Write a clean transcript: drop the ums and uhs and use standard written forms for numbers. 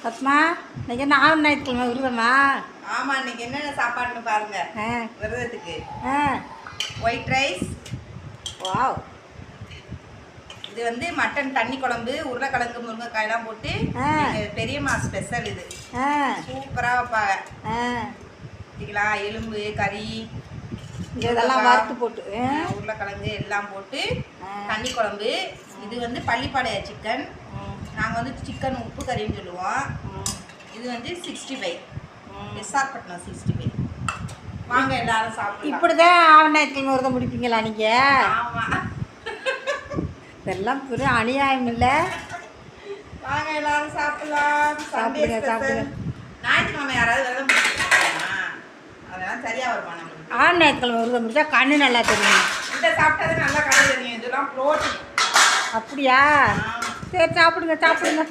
பத்மா இன்னைக்கு என்ன ஞாயிற்றுக்கிழமை விருதமா? ஆமாம், இன்னைக்கு என்னென்ன சாப்பாடுன்னு பாருங்க. விரதத்துக்கு ஒயிட் ரைஸ். வாவ். இது வந்து மட்டன் தண்ணி குழம்பு, உருளைக்கிழங்கு முருங்கைக்காயெல்லாம் போட்டு பெரியம்மா ஸ்பெஷல். இது சூப்பராக வைப்பாங்க. பார்த்தீங்களா, எலும்பு கறி இதெல்லாம் வறுத்து போட்டு உருளைக்கிழங்கு எல்லாம் போட்டு தண்ணி குழம்பு. இது வந்து பள்ளிப்பாளைய சிக்கன். நாங்கள் வந்து சிக்கன் உப்பு கறின்னு சொல்லுவோம். இது வந்து 65 விசாகப்பட்டினம் 65. வாங்க எல்லாரும் சாப்பிட்டு. இப்படிதான் ஞாயிற்றுக்கிழமை விரதம் முடிப்பீங்களா நீங்கள்? ஆமாம், இதெல்லாம் பெரிய அநியாயம் இல்லை. வாங்க எல்லாரும் சாப்பிடலாம். சாப்பிடுங்க சாப்பிடுங்க. ஞாயிற்றுக்கிழமை யாராவது விரதம் முடிச்சுருக்காங்க, அதெல்லாம் சரியாக வருமா நம்மளுக்கு? ஞாயிற்றுக்கிழமை விரதம் முடிச்சா கண்ணு நல்லா தெரியும். இந்த சாப்பிட்டது நல்லா கண்ணு தெரியும். இதெல்லாம் ப்ரோட்டீன். அப்படியா? சரி சாப்பிடுங்க சாப்பிடுங்க.